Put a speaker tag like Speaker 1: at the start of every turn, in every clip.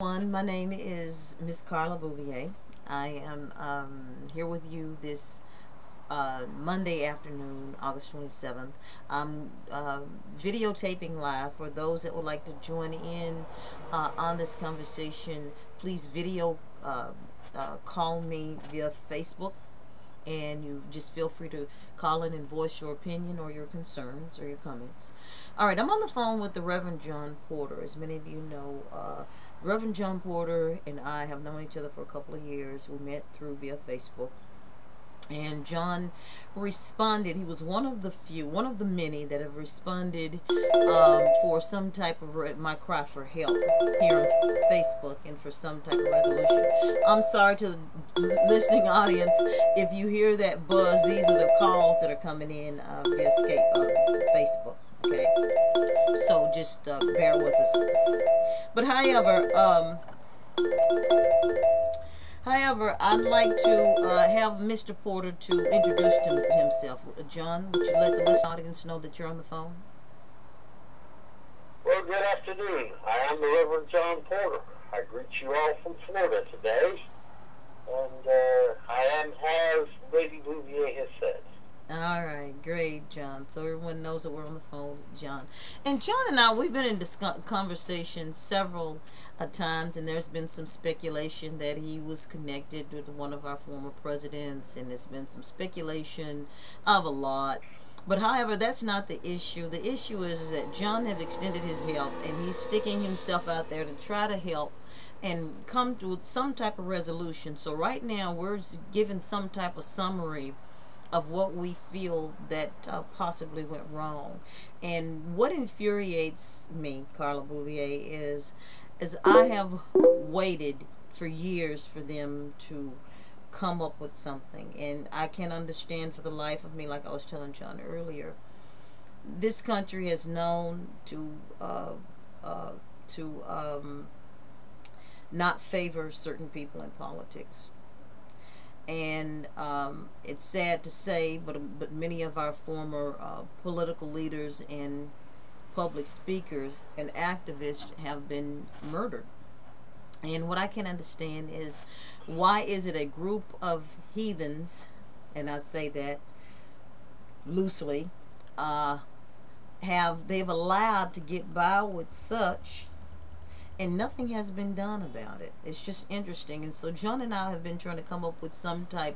Speaker 1: My name is MsCarla Bouvier. I am here with you this Monday afternoon, August 27th. I'm videotaping live. For those that would like to join in on this conversation, please video call me via Facebook, and you just feel free to call in and voice your opinion or your concerns or your comments. All right, I'm on the phone with the Reverend John Porter. As many of you know, Reverend John Porter and I have known each other for a couple of years. We met through via Facebook. And John responded. He was one of the many that have responded for some type of my cry for help here on Facebook and for some type of resolution. I'm sorry to the listening audience if you hear that buzz. These are the calls that are coming in via Facebook. Okay, so just bear with us. But however, I'd like to have Mr. Porter to introduce himself. John, would you let the listening audience know that you're on the phone?
Speaker 2: Well, good afternoon. I am the Reverend John Porter. I greet you all from Florida today. And I am as Lady Bouvier has said.
Speaker 1: All right, great, John. So everyone knows that we're on the phone with John. And John and I, we've been in this conversation several times, and there's been some speculation that he was connected with one of our former presidents, and there's been some speculation of a lot. But however, that's not the issue. The issue is that John have extended his help, and he's sticking himself out there to try to help and come to some type of resolution. So right now, we're giving some type of summary of what we feel that possibly went wrong. And what infuriates me, Carla Bouvier, is I have waited for years for them to come up with something, and I can understand for the life of me, like I was telling John earlier, this country has known to not favor certain people in politics. And it's sad to say, but many of our former political leaders and public speakers and activists have been murdered. And what I can understand is, why is it a group of heathens, and I say that loosely, they've allowed to get by with such, and nothing has been done about it. It's just interesting. And so John and I have been trying to come up with some type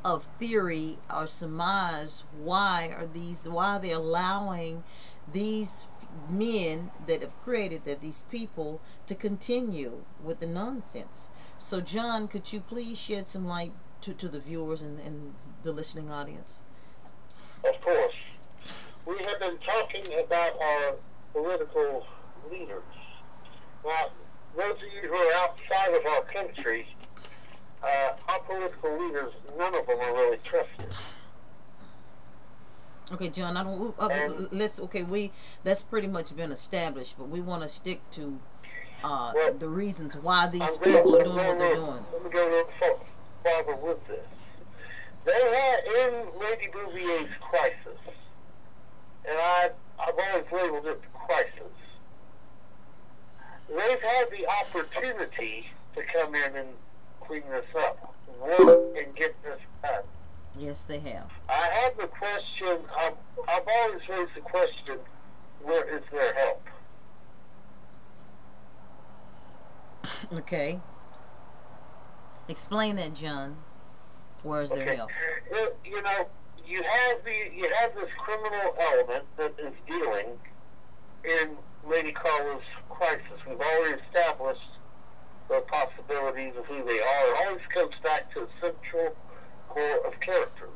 Speaker 1: of theory or surmise why they're allowing these men that have created these people to continue with the nonsense. So John, could you please shed some light to the viewers and the listening audience?
Speaker 2: Of course. We have been talking about our political leaders. Now, those of you who are outside of our country, our political leaders, none of them are really trusted.
Speaker 1: Okay, John, I don't. That's pretty much been established, but we want to stick to the reasons why these people are doing what they're doing.
Speaker 2: Let me go a little farther with this. They had in Lady Bouvier's crisis, and I've always labeled it the crisis. They've had the opportunity to come in and clean this up, work and get this done.
Speaker 1: Yes, they have.
Speaker 2: I have the question, I've always raised the question, where is their help?
Speaker 1: Okay. Explain that, John. Where is their help?
Speaker 2: You know, you have this criminal element that is dealing in Lady-Carla's crisis. We've already established the possibilities of who they are. It always comes back to a central core of characters.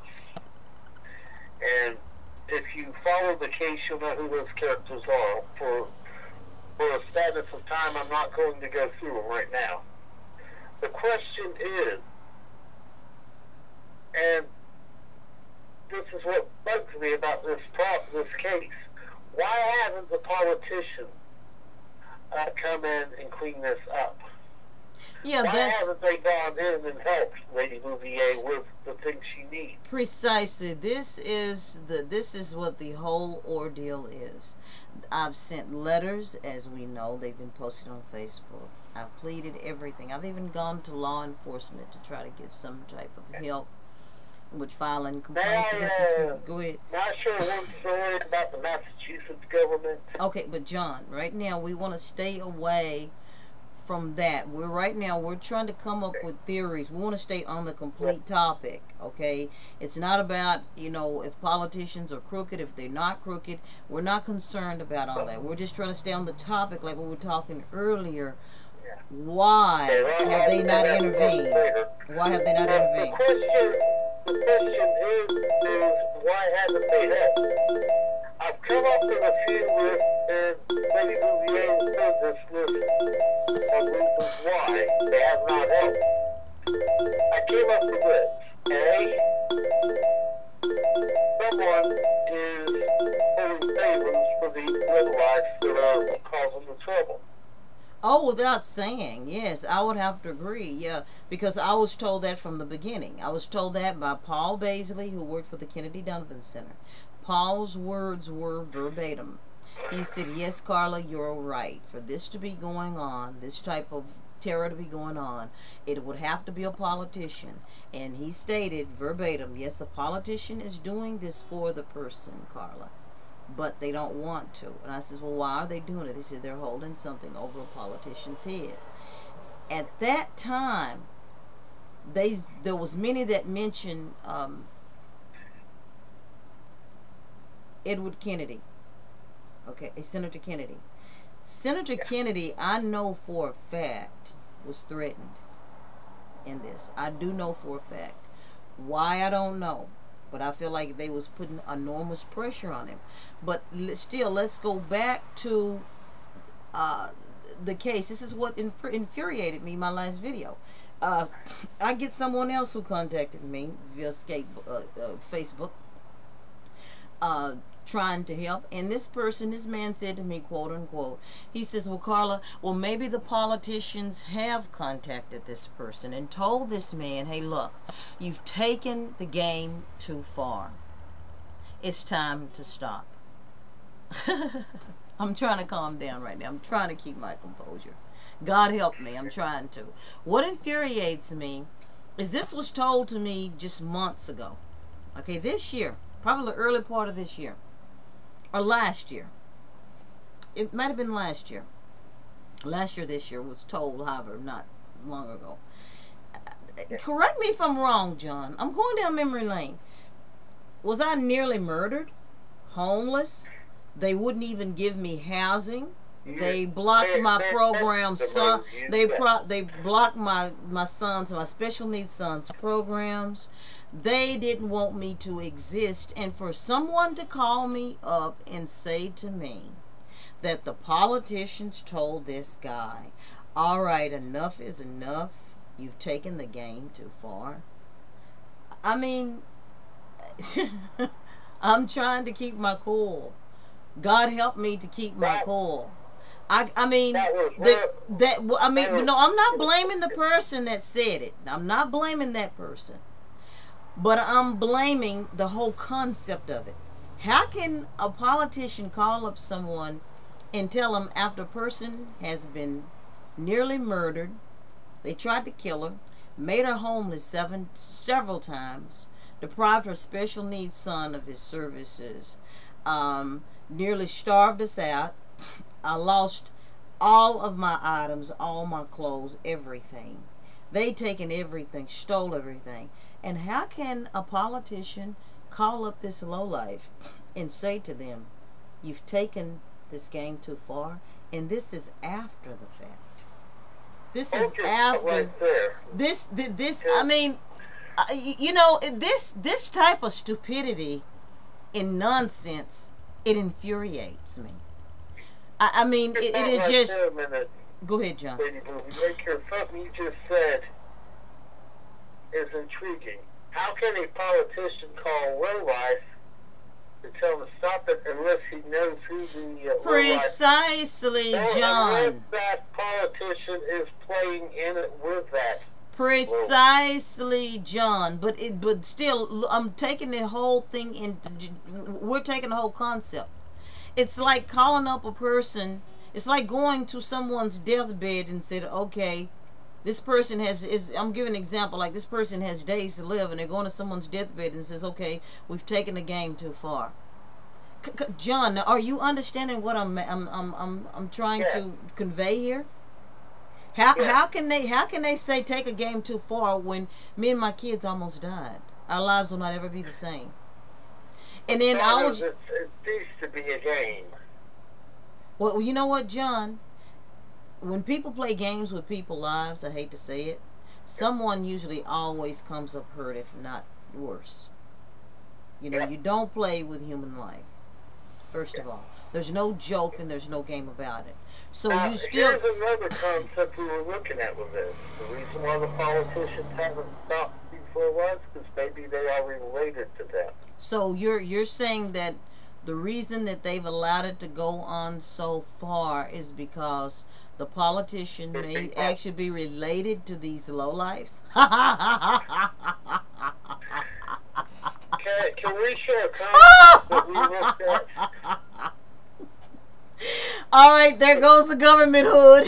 Speaker 2: And if you follow the case, you'll know who those characters are. For a status of time, I'm not going to go through them right now. The question is, and this is what bugs me about this case, why haven't the politicians come in and clean this up?
Speaker 1: Yeah,
Speaker 2: why haven't they gone in and helped Lady Bouvier with the things she needs?
Speaker 1: Precisely. This is what the whole ordeal is. I've sent letters, as we know, they've been posted on Facebook. I've pleaded everything. I've even gone to law enforcement to try to get some type of help with filing complaints against this people. Go ahead.
Speaker 2: Not sure one story about the Massachusetts government.
Speaker 1: Okay, but John, right now we want to stay away from that. Right now we're trying to come up with theories. We want to stay on the complete topic, okay? It's not about, you know, if politicians are crooked, if they're not crooked. We're not concerned about all that. We're just trying to stay on the topic like we were talking earlier. Why have they not intervened? Why have they not intervened?
Speaker 2: The question is why haven't they helped? I've come up with a few lists, and Lady Bouvier said this list of reasons why they have not helped. I came up with this. A, someone is pulling favors for the real-life that are causing the trouble.
Speaker 1: Oh, without saying, yes, I would have to agree, yeah, because I was told that from the beginning. I was told that by Paul Baisley, who worked for the Kennedy Donovan Center. Paul's words were verbatim. He said, yes, Carla, you're right. For this to be going on, this type of terror to be going on, it would have to be a politician. And he stated verbatim, yes, a politician is doing this for the person, Carla, but they don't want to. And I said, well, why are they doing it? They said they're holding something over a politician's head. At that time, there was many that mentioned Edward Kennedy. Okay, Senator Kennedy. Senator Kennedy, I know for a fact, was threatened in this. I do know for a fact. Why, I don't know. But I feel like they was putting enormous pressure on him. But still, let's go back to the case. This is what infuriated me in my last video. I get someone else who contacted me via Facebook, trying to help. And this man said to me, quote unquote, he says, well, Carla, well, maybe the politicians have contacted this person and told this man, hey, look, you've taken the game too far. It's time to stop. I'm trying to calm down right now. I'm trying to keep my composure. God help me. I'm trying to. What infuriates me is this was told to me just months ago. Okay, this year, probably the early part of this year. Or last year. It might have been last year. Last year, this year was told, however, not long ago. Correct me if I'm wrong, John. I'm going down memory lane. Was I nearly murdered? Homeless? They wouldn't even give me housing. They blocked my program. They blocked my son's, my special needs son's programs. They didn't want me to exist. And for someone to call me up and say to me that the politicians told this guy, all right, enough is enough. You've taken the game too far. I mean, I'm trying to keep my cool. God help me to keep my cool. I mean, no, I'm not blaming the person that said it. I'm not blaming that person. But I'm blaming the whole concept of it. How can a politician call up someone and tell them after a person has been nearly murdered, they tried to kill her, made her homeless several times, deprived her special needs son of his services, nearly starved us out, I lost all of my items, all my clothes, everything. They taken everything, stole everything. And how can a politician call up this lowlife and say to them, you've taken this game too far? And this is after the fact. This is after this. I mean, you know, this type of stupidity and nonsense, it infuriates me. I mean, it is just. Go ahead, John.
Speaker 2: Something you just said is intriguing. How can a politician call lowlife to tell him to stop it unless he knows who the
Speaker 1: precisely, John.
Speaker 2: Unless that politician is playing in it with that.
Speaker 1: Precisely, John. But still, I'm taking the whole thing we're taking the whole concept. It's like calling up a person It's like going to someone's deathbed and said, okay, this person I'm giving an example, like this person has days to live, and they're going to someone's deathbed and says, okay, we've taken the game too far. John, are you understanding what I'm trying to convey here? How can they say take a game too far when me and my kids almost died? Our lives will not ever be the same. And then
Speaker 2: it ceased to be a game.
Speaker 1: Well, you know what, John? When people play games with people's lives, I hate to say it, someone usually always comes up hurt, if not worse. You know, you don't play with human life. First of all, there's no joke and there's no game about it. So you still.
Speaker 2: Here's another concept we were looking at with this. The reason why the politicians haven't stopped before was because maybe they are related to them.
Speaker 1: So you're saying that the reason that they've allowed it to go on so far is because the politician may actually be related to these lowlifes?
Speaker 2: Can we share a concept that we looked at?
Speaker 1: All right, there goes the government hood.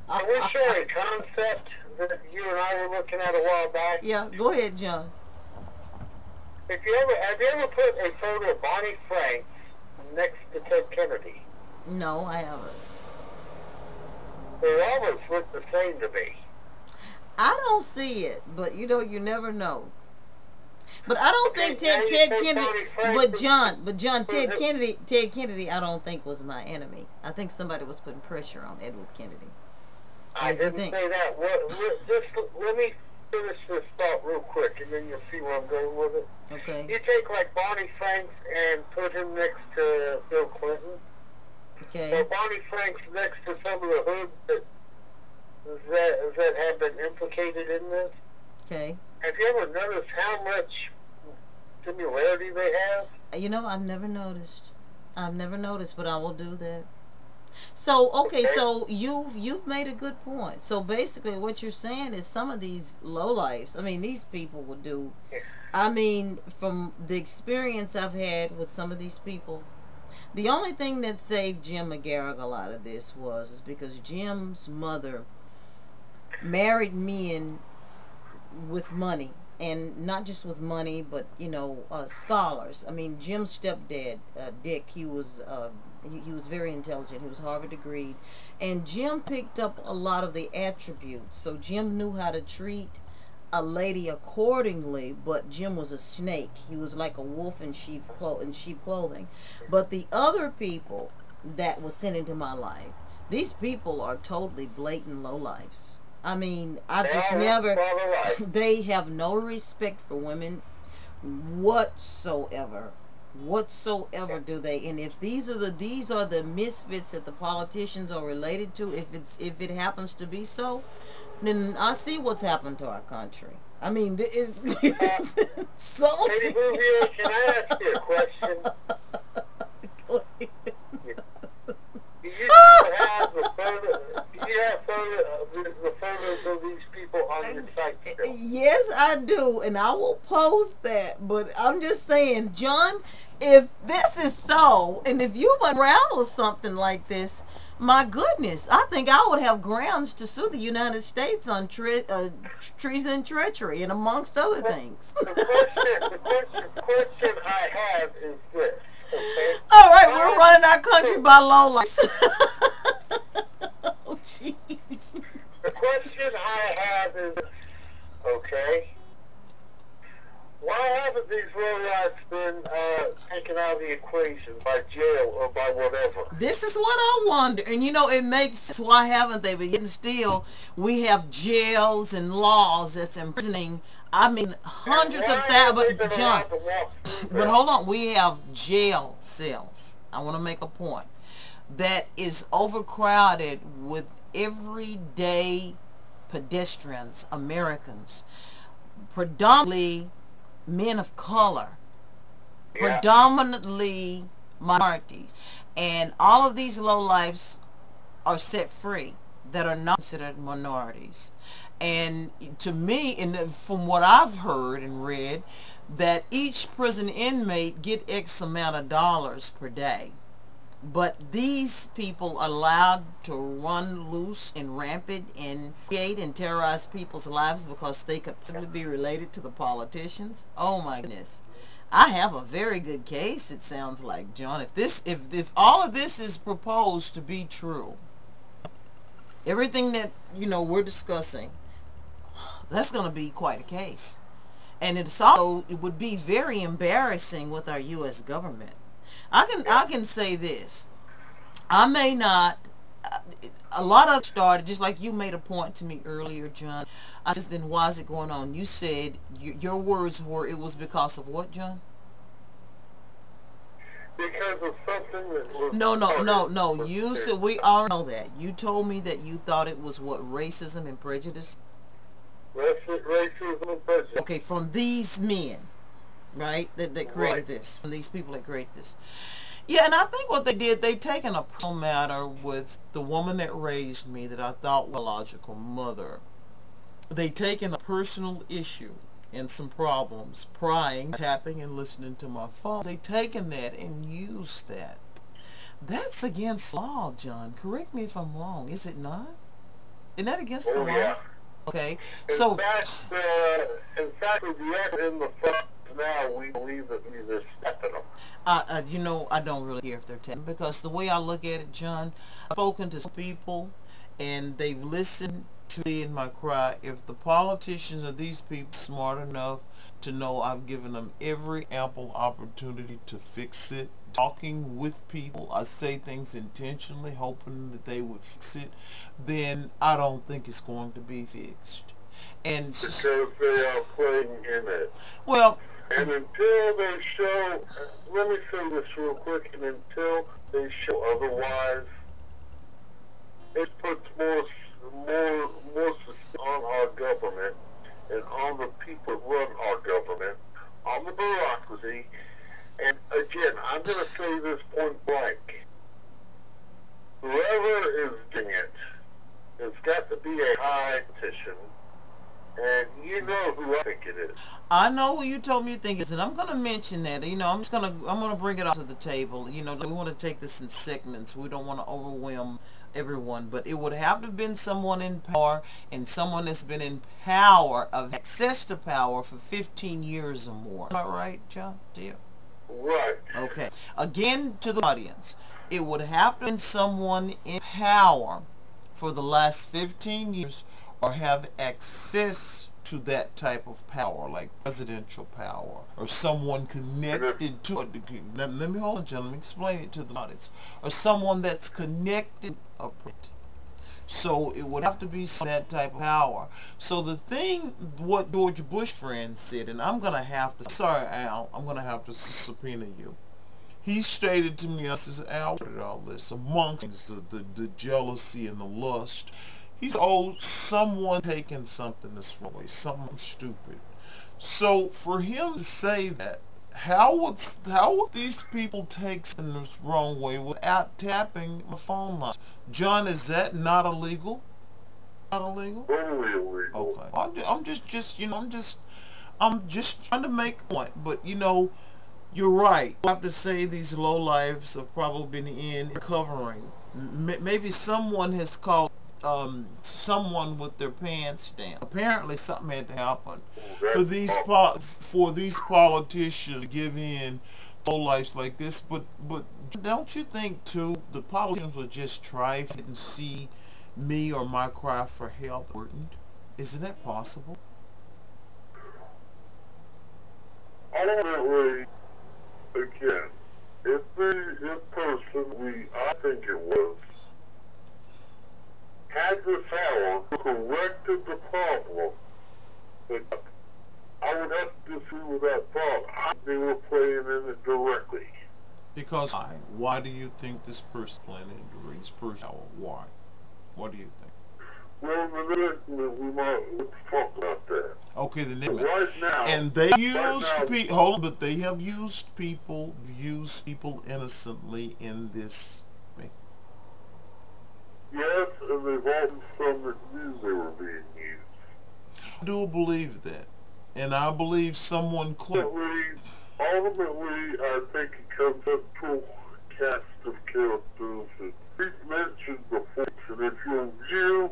Speaker 2: Can we share a concept that you and I were looking at a while back?
Speaker 1: Yeah, go ahead, John.
Speaker 2: Have you ever put a photo of Bonnie Franks next to Ted Kennedy?
Speaker 1: No, I haven't.
Speaker 2: They almost look the same to me.
Speaker 1: I don't see it, but you know, you never know. But I don't think Ted Kennedy. But John, Ted Kennedy, I don't think was my enemy. I think somebody was putting pressure on Edward Kennedy.
Speaker 2: I didn't say that. Just let me finish this thought real quick, and then you'll see where I'm going with it.
Speaker 1: Okay.
Speaker 2: You take like Bonnie Franks and put him next to Bill Clinton.
Speaker 1: Okay.
Speaker 2: Or Bonnie Franks next to some of the hoods that have been implicated in this.
Speaker 1: Okay.
Speaker 2: Have you ever noticed how much similarity they have?
Speaker 1: You know, I've never noticed. But I will do that. So, okay, so you've made a good point. So basically what you're saying is some of these lowlifes, I mean, these people would do, I mean, from the experience I've had with some of these people, the only thing that saved Jim McGarrigle out of this was because Jim's mother married men with money, and not just with money, but you know, scholars. I mean, Jim's stepdad, Dick, he was very intelligent. He was Harvard degreed, and Jim picked up a lot of the attributes. So Jim knew how to treat a lady accordingly, but Jim was a snake. He was like a wolf in sheep clothing. But the other people that was sent into my life, these people are totally blatant lowlifes. I mean, I've just never, they have no respect for women whatsoever. Whatsoever do they? And if these are the misfits that the politicians are related to, if it happens to be so, then I see what's happened to our country. I mean, it's insulting.
Speaker 2: Lady Bouvier, can I ask you a question?
Speaker 1: Go ahead.
Speaker 2: Do you have the photos of these people on your site still?
Speaker 1: Yes, I do, and I will post that. But I'm just saying, John, if this is so, and if you've unraveled something like this, my goodness, I think I would have grounds to sue the United States on treason and treachery, and amongst other things.
Speaker 2: The question I have is this. Okay?
Speaker 1: All right, we're running our country by lowlifes. Oh, jeez.
Speaker 2: The question I have is, okay, why haven't these lowlifes been taken out of the equation by jail or by whatever?
Speaker 1: This is what I wonder. And you know, it makes sense. Why haven't they? But yet still, we have jails and laws that's imprisoning, I mean, hundreds of thousands. But John, but hold on, we have jail cells. I want to make a point that is overcrowded with everyday pedestrians, Americans, predominantly men of color, predominantly minorities, and all of these lowlifes are set free that are not considered minorities. And to me, and from what I've heard and read, that each prison inmate get X amount of dollars per day. But these people allowed to run loose and rampant and create and terrorize people's lives because they could possibly be related to the politicians. Oh my goodness. I have a very good case, it sounds like, John. If all of this is proposed to be true, everything that, we're discussing, that's going to be quite a case. And it would be very embarrassing with our U.S. government. I can say this. I may not. A lot of it started just like you made a point to me earlier, John. I said, then why is it going on? You said your words were it was because of what, John?
Speaker 2: Because of something that was...
Speaker 1: No. You said, we all know that. You told me that you thought it was what, racism and prejudice?
Speaker 2: Racism and prejudice.
Speaker 1: Okay, from these men, right, that created this, from these people that created this. Yeah, and I think what they did, they've taken a personal matter with the woman that raised me that I thought was a logical mother. They've taken a personal issue and some problems, prying, tapping, and listening to my phone. They've taken that and used that. That's against law, John. Correct me if I'm wrong. Is it not? Isn't that against the law?
Speaker 2: Yeah.
Speaker 1: Okay.
Speaker 2: In fact, with the act in the front now, we believe that they're stepping them.
Speaker 1: I don't really care if they're taken, because the way I look at it, John, I've spoken to some people and they've listened to me in my cry. If the politicians or these people smart enough to know I've given them every ample opportunity to fix it, talking with people, I say things intentionally hoping that they would fix it, then I don't think it's going to be fixed. And
Speaker 2: because they are playing in it.
Speaker 1: Well,
Speaker 2: and until they show, let me say this real quick, and until they show otherwise, it puts more on our government and on the people that run our government, on the bureaucracy. And again, I'm going to say this point blank. Whoever is doing it, it's got to be a high petition. And you know who I think it is.
Speaker 1: I know who you told me you think it is, and I'm going to mention that. I'm going to bring it out to the table. We want to take this in segments. We don't want to overwhelm everyone, but it would have to have been someone in power, and someone that's been in power, of access to power for 15 years or more. Am I right, John? Dear?
Speaker 2: Right.
Speaker 1: Okay. Again, to the audience, it would have to have been someone in power for the last 15 years or have access to that type of power, like presidential power, or someone connected to it. Let me hold on, John. Let me explain it to the audience. Or someone that's connected up it. So it would have to be that type of power. So the thing, what George Bush friend said, and I'm going to have to, sorry Al, I'm going to have to subpoena you. He stated to me, I said, Al, what did all this? Amongst the jealousy and the lust. He said, oh, someone taking something this way, something stupid. So for him to say that, how would these people take something this wrong way without tapping my phone line? John, is that not illegal? Not illegal?
Speaker 2: Totally illegal.
Speaker 1: Okay. I'm just trying to make a point, but you're right. I have to say these lowlifes have probably been in covering. Maybe someone has called someone with their pants down. Apparently something had to happen for these politicians to give in to lowlifes like this. But don't you think too the politicians would just try if they didn't see me or my cry for help important? Isn't that possible?
Speaker 2: Ultimately, again, if the person I think it was, had the power, corrected the problem, but I would have to disagree with that problem. They were playing in it directly.
Speaker 1: Because why do you think this person playing into this person power? Why? What do you think?
Speaker 2: Well, let's talk about that.
Speaker 1: Okay, the name.
Speaker 2: Right now,
Speaker 1: and they used people. Hold on, but they have used people innocently in this.
Speaker 2: Yes, and they've also some that knew they were being used.
Speaker 1: I do believe that, and I believe someone close.
Speaker 2: Ultimately, I think it comes up to a cast of characters that we've mentioned before. And if you'll view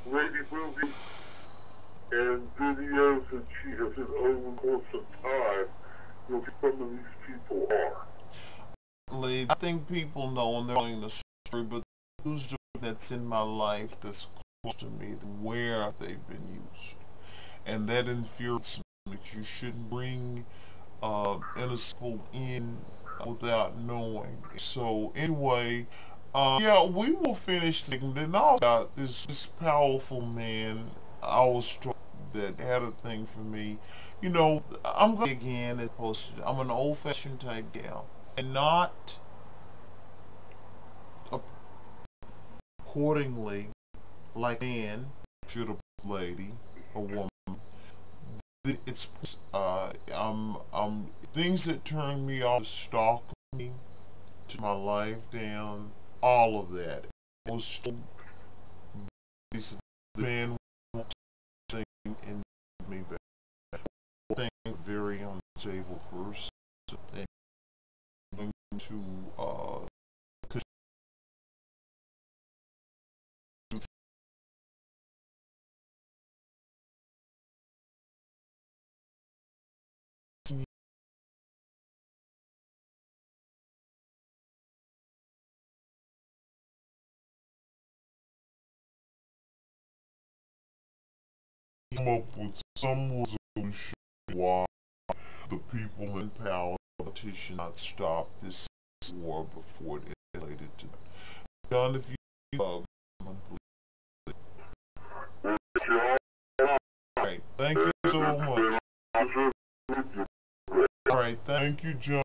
Speaker 2: Lady Bouvier and videos that she has in over the course of time, you'll see some of these people are.
Speaker 3: I think people know and they're telling the story, but who's that's in my life that's close to me, where they've been used. And that infuriates me, because you shouldn't bring innocent people in without knowing. So anyway, yeah, we will finish thinking that now got this powerful man I was struck that had a thing for me. You know, I'm going again as opposed to, I'm an old-fashioned type gal, and not accordingly like a man should a lady, a woman. It's things that turn me off, stalk me, to my life down, all of that. I was the man thing and me back. I think a very unstable person and to come up with some resolution why the people in power, politicians, not stop this war before it escalated to them. John, if you alright, thank you so much. Alright, thank you, John.